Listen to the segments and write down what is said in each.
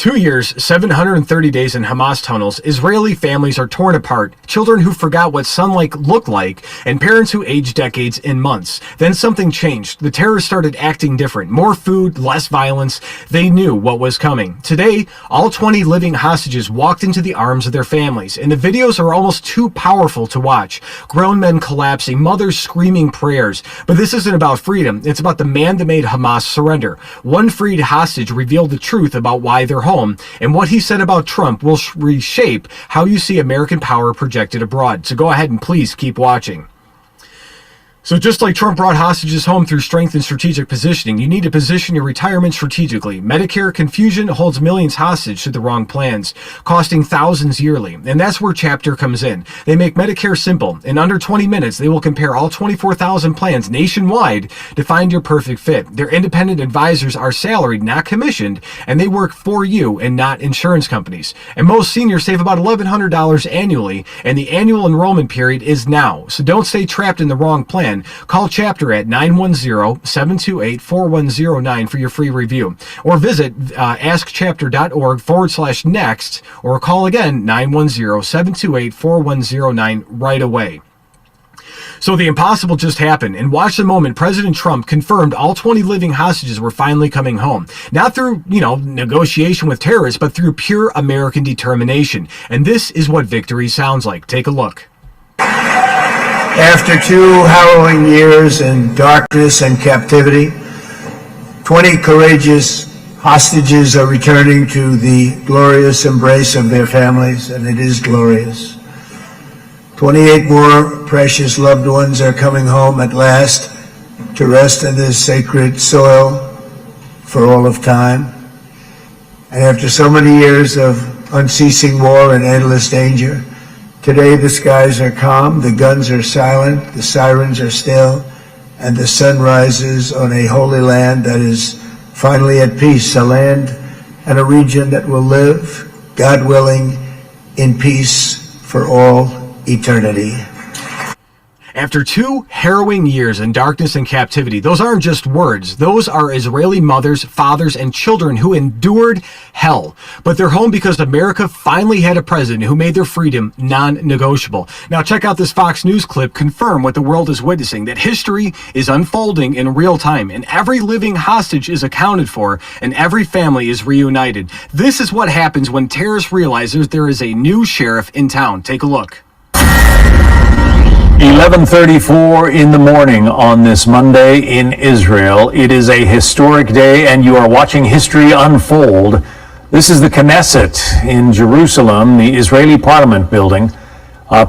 2 years, 730 days in Hamas tunnels, Israeli families are torn apart, children who forgot what sunlight looked like, and parents who aged decades in months. Then something changed. The terrorists started acting different. More food, less violence. They knew what was coming. Today, all 20 living hostages walked into the arms of their families, and the videos are almost too powerful to watch. Grown men collapsing, mothers screaming prayers. But this isn't about freedom. It's about the man that made Hamas surrender. One freed hostage revealed the truth about why they're home, and what he said about Trump will reshape how you see American power projected abroad. So go ahead and please keep watching. So just like Trump brought hostages home through strength and strategic positioning, you need to position your retirement strategically. Medicare confusion holds millions hostage to the wrong plans, costing thousands yearly. And that's where Chapter comes in. They make Medicare simple. In under 20 minutes, they will compare all 24,000 plans nationwide to find your perfect fit. Their independent advisors are salaried, not commissioned, and they work for you and not insurance companies. And most seniors save about $1,100 annually, and the annual enrollment period is now. So don't stay trapped in the wrong plan. Call Chapter at 910-728-4109 for your free review, or visit askchapter.org/next, or call again 910-728-4109 right away. So the impossible just happened, and watch the moment President Trump confirmed all 20 living hostages were finally coming home. Not through, negotiation with terrorists, but through pure American determination. And this is what victory sounds like. Take a look. After 2 harrowing years in darkness and captivity, 20 courageous hostages are returning to the glorious embrace of their families, and it is glorious. 28 more precious loved ones are coming home at last to rest in this sacred soil for all of time. And after so many years of unceasing war and endless danger, today the skies are calm, the guns are silent, the sirens are still, and the sun rises on a holy land that is finally at peace, a land and a region that will live, God willing, in peace for all eternity. After 2 harrowing years in darkness and captivity, those aren't just words. Those are Israeli mothers, fathers, and children who endured hell. But they're home because America finally had a president who made their freedom non-negotiable. Now check out this Fox News clip confirm what the world is witnessing, that history is unfolding in real time, and every living hostage is accounted for, and every family is reunited. This is what happens when terrorists realize there is a new sheriff in town. Take a look. 11:34 in the morning on this Monday in Israel. It is a historic day, and you are watching history unfold. This is the Knesset in Jerusalem, the Israeli Parliament building.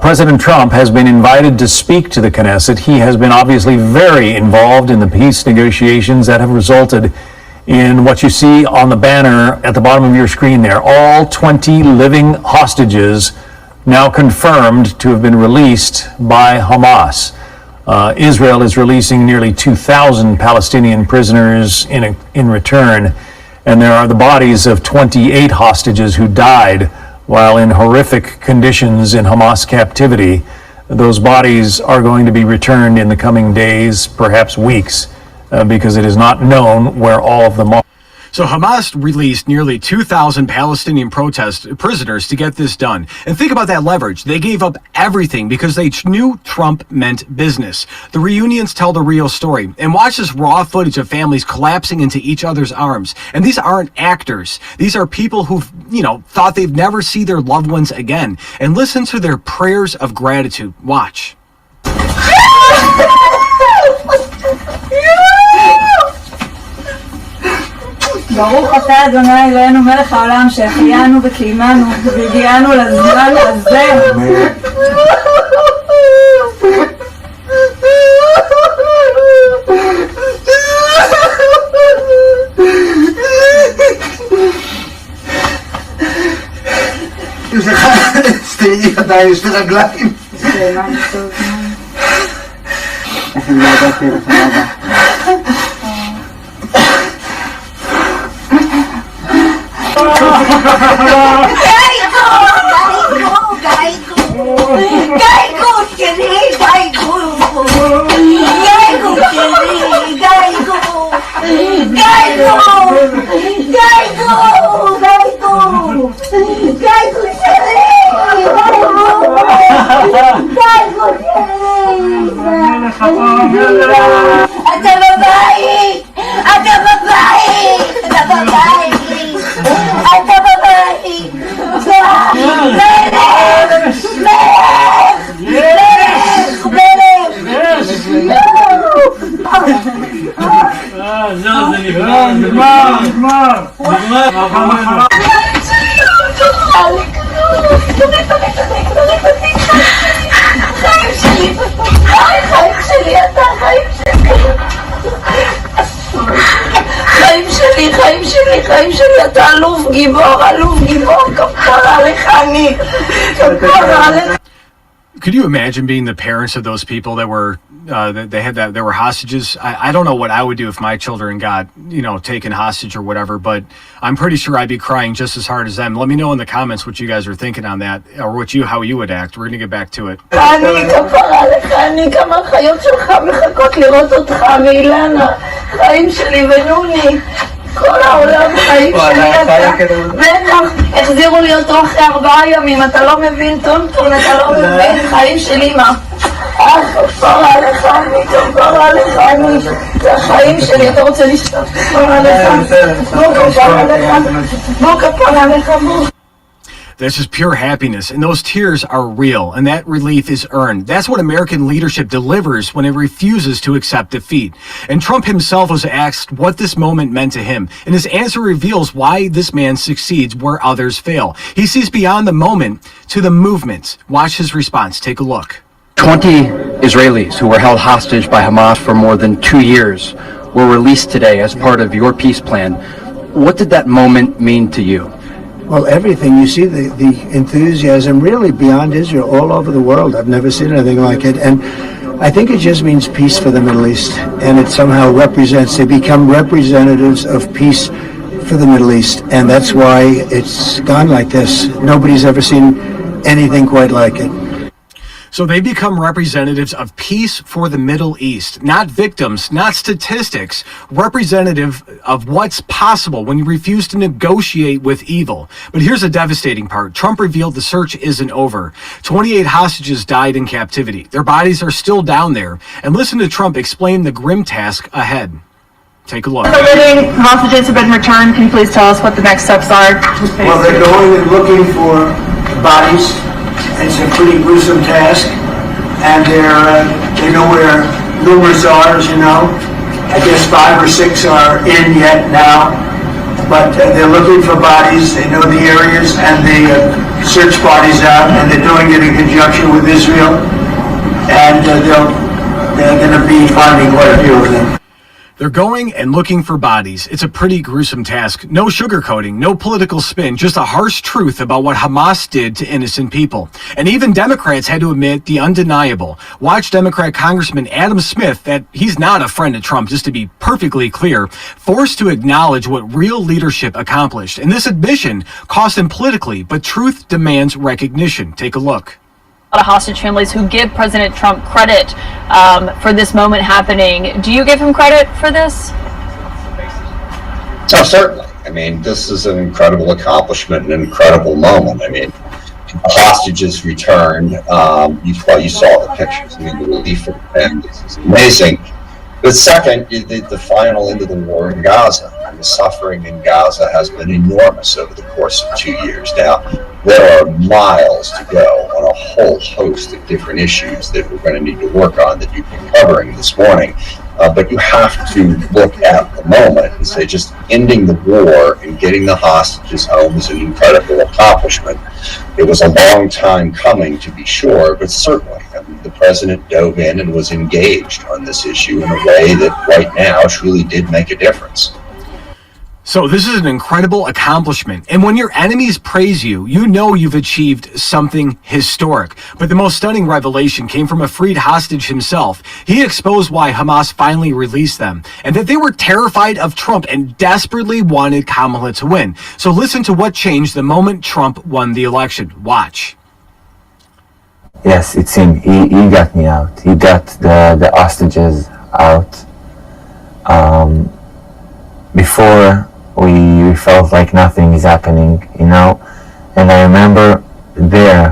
President Trump has been invited to speak to the Knesset. He has been obviously very involved in the peace negotiations that have resulted in what you see on the banner at the bottom of your screen there. All 20 living hostages now confirmed to have been released by Hamas. Israel is releasing nearly 2,000 Palestinian prisoners in return, and there are the bodies of 28 hostages who died while in horrific conditions in Hamas captivity. Those bodies are going to be returned in the coming days, perhaps weeks, because it is not known where all of them are. So Hamas released nearly 2,000 Palestinian prisoners to get this done. And think about that leverage. They gave up everything because they knew Trump meant business. The reunions tell the real story. And watch this raw footage of families collapsing into each other's arms. And these aren't actors. These are people who've, thought they'd never see their loved ones again. And listen to their prayers of gratitude. Watch. ברוך אתה אדוני אלוהינו מלך העולם שהחיינו וקיימנו והגיענו לזמן הזה. יש לך שתי ידיים, שתי רגליים. זה מה טוב. איך אני לא ידעתי לך אבא. Go! אתה בבית! אתה בבית! אתה בבית! אתה בבית! חיים שלי, אתה אלוף גיבור, כפרה עליך אני, כפרה עליך. Could you imagine being the parents of those people that were that were hostages? I don't know what I would do if my children got, taken hostage or whatever, but I'm pretty sure I'd be crying just as hard as them. Let me know in the comments what you guys are thinking on that, or how you would act. We're gonna get back to it. אני כפרה עליך, אני כמה חיות שלך מחכות לראות אותך ואילנה, חיים שלי ונוני. כל העולם חיים שלי, בטח, החזירו לי אותו אחרי 4 ימים, אתה לא מבין טונטון, אתה לא מבין, חיים של אמא. כפרה עליך אני, כפרה עליך אני, זה החיים שלי, אתה רוצה לשתות, כפרה עליך, בוא כפרה עליך, בוא. This is pure happiness, and those tears are real, and that relief is earned. That's what American leadership delivers when it refuses to accept defeat. And Trump himself was asked what this moment meant to him, and his answer reveals why this man succeeds where others fail. He sees beyond the moment to the movement. Watch his response. Take a look. 20 Israelis who were held hostage by Hamas for more than 2 years were released today as part of your peace plan. What did that moment mean to you? Well, everything. You see the enthusiasm really beyond Israel, all over the world. I've never seen anything like it. And I think it just means peace for the Middle East. And it somehow they become representatives of peace for the Middle East. And that's why it's gone like this. Nobody's ever seen anything quite like it. So they become representatives of peace for the Middle East, not victims, not statistics, representative of what's possible when you refuse to negotiate with evil. But here's the devastating part. Trump revealed the search isn't over. 28 hostages died in captivity. Their bodies are still down there. And listen to Trump explain the grim task ahead. Take a look. The living hostages have been returned. Can you please tell us what the next steps are? Well, they're going and looking for bodies. It's a pretty gruesome task, and they know where numerous are, as you know. I guess 5 or 6 are in yet now, but they're looking for bodies. They know the areas, and they search bodies out, and they're doing it in conjunction with Israel, and they're going to be finding quite a few of them. They're going and looking for bodies. It's a pretty gruesome task. No sugarcoating, no political spin, just a harsh truth about what Hamas did to innocent people. And even Democrats had to admit the undeniable. Watch Democrat Congressman Adam Smith, that he's not a friend of Trump, just to be perfectly clear, forced to acknowledge what real leadership accomplished. And this admission cost him politically, but truth demands recognition. Take a look. A lot of hostage families who give President Trump credit for this moment happening. Do you give him credit for this? Oh, certainly. I mean, this is an incredible accomplishment, an incredible moment. I mean, hostages returned. You saw the pictures. I mean, the relief for the families is amazing. But second, the final end of the war in Gaza. And the suffering in Gaza has been enormous over the course of 2 years. Now, there are miles to go on a whole host of different issues that we're going to need to work on that you've been covering this morning. But you have to look at the moment and say just ending the war and getting the hostages home is an incredible accomplishment. It was a long time coming, to be sure, but certainly the president dove in and was engaged on this issue in a way that right now truly did make a difference. So this is an incredible accomplishment. And when your enemies praise you, you know you've achieved something historic. But the most stunning revelation came from a freed hostage himself. He exposed why Hamas finally released them, and that they were terrified of Trump and desperately wanted Kamala to win. So listen to what changed the moment Trump won the election. Watch. Yes, it's him. He got me out. He got the hostages out. Before we felt like nothing is happening, you know. And I remember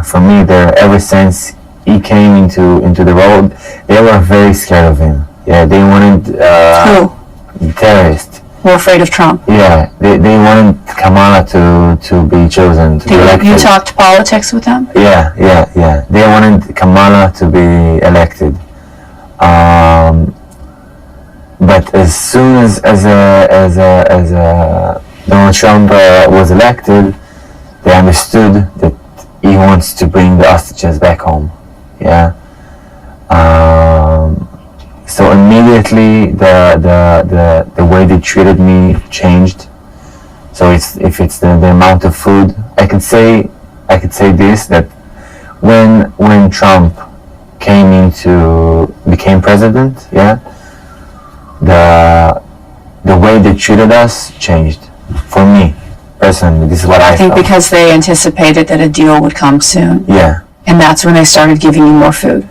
for me, ever since he came into the road, they were very scared of him. Yeah, they wanted Who? terrorists. We're afraid of Trump. Yeah, they wanted Kamala to be chosen, to be elected. You talked politics with them? Yeah. They wanted Kamala to be elected. But as soon as Donald Trump was elected, they understood that he wants to bring the hostages back home. Yeah. So immediately the way they treated me changed. So if it's the amount of food, I could say this, that when Trump became president, yeah, the way they treated us changed. For me personally, this is what I think felt. because they anticipated that a deal would come soon. Yeah. And that's when they started giving you more food.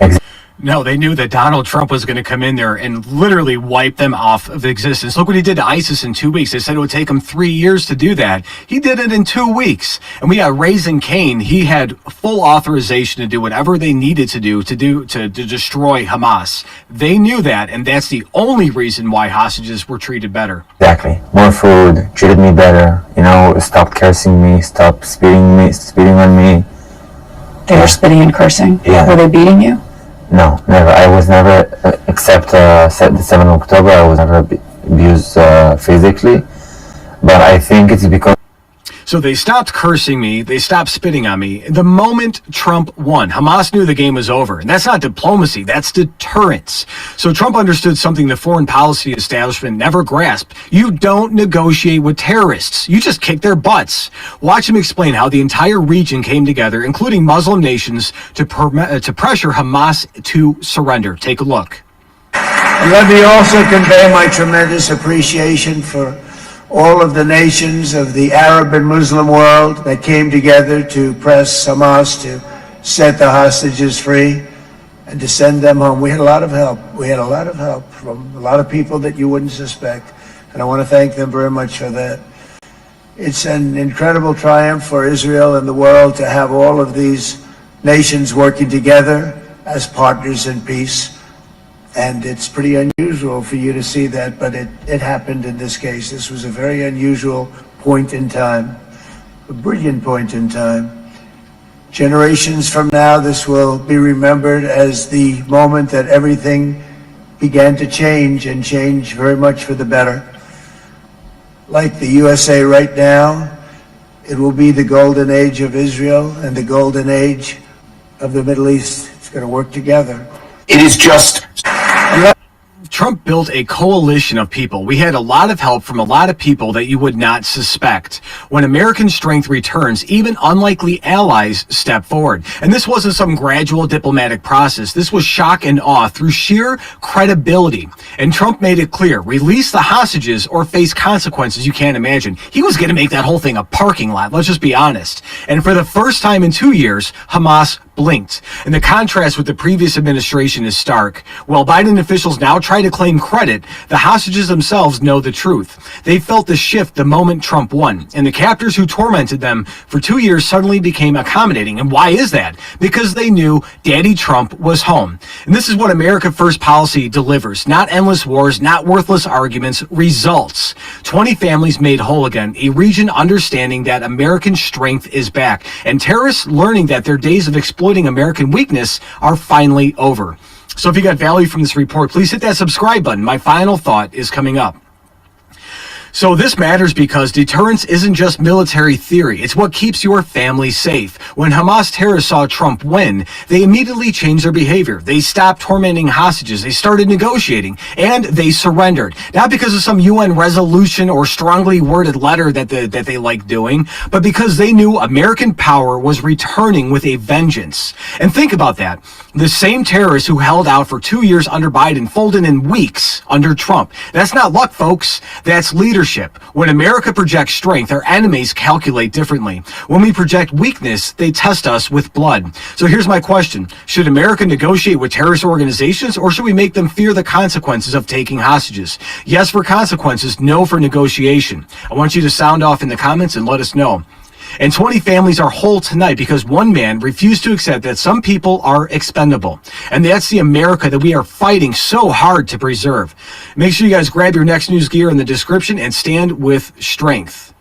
No, they knew that Donald Trump was going to come in there and literally wipe them off of existence. Look what he did to ISIS in 2 weeks. They said it would take him 3 years to do that. He did it in 2 weeks. And we got Raising Cain. He had full authorization to do whatever they needed to do to destroy Hamas. They knew that, and that's the only reason why hostages were treated better. Exactly. More food, treated me better, stopped cursing me, stopped spitting on me. They were spitting and cursing? Yeah. Were they beating you? No, never. I was never, except the 7th of October, I was never abused physically. But I think it's because... So they stopped cursing me. They stopped spitting on me. The moment Trump won, Hamas knew the game was over. And that's not diplomacy. That's deterrence. So Trump understood something the foreign policy establishment never grasped. You don't negotiate with terrorists. You just kick their butts. Watch him explain how the entire region came together, including Muslim nations, to pressure Hamas to surrender. Take a look. And let me also convey my tremendous appreciation for all of the nations of the Arab and Muslim world that came together to press Hamas to set the hostages free and to send them home. We had a lot of help. We had a lot of help from a lot of people that you wouldn't suspect, and I want to thank them very much for that. It's an incredible triumph for Israel and the world to have all of these nations working together as partners in peace. And it's pretty unusual for you to see that, but it happened in this case. This was a very unusual point in time, a brilliant point in time. Generations from now, this will be remembered as the moment that everything began to change, and change very much for the better. Like the USA right now, it will be the golden age of Israel and the golden age of the Middle East. It's going to work together. It is just... Trump built a coalition of people. We had a lot of help from a lot of people that you would not suspect. When American strength returns, even unlikely allies step forward. And this wasn't some gradual diplomatic process. This was shock and awe through sheer credibility. And Trump made it clear, release the hostages or face consequences you can't imagine. He was going to make that whole thing a parking lot, let's just be honest. And for the first time in 2 years, Hamas blinked. And the contrast with the previous administration is stark. While Biden officials now try to claim credit, the hostages themselves know the truth. They felt the shift the moment Trump won, and the captors who tormented them for 2 years suddenly became accommodating. And why is that? Because they knew Daddy Trump was home. And this is what America First policy delivers. Not endless wars, not worthless arguments, results. 20 families made whole again, a region understanding that American strength is back, and terrorists learning that their days of exploiting American weakness are finally over. So if you got value from this report, please hit that subscribe button. My final thought is coming up. So this matters because deterrence isn't just military theory. It's what keeps your family safe. When Hamas terrorists saw Trump win, they immediately changed their behavior. They stopped tormenting hostages. They started negotiating, and they surrendered. Not because of some UN resolution or strongly worded letter that they like doing, but because they knew American power was returning with a vengeance. And think about that. The same terrorists who held out for 2 years under Biden folded in weeks under Trump. That's not luck, folks. That's leadership. When America projects strength, our enemies calculate differently. When we project weakness, they test us with blood. So here's my question. Should America negotiate with terrorist organizations, or should we make them fear the consequences of taking hostages? Yes for consequences, no for negotiation. I want you to sound off in the comments and let us know. And 20 families are whole tonight because one man refused to accept that some people are expendable. And that's the America that we are fighting so hard to preserve. Make sure you guys grab your next news gear in the description and stand with strength.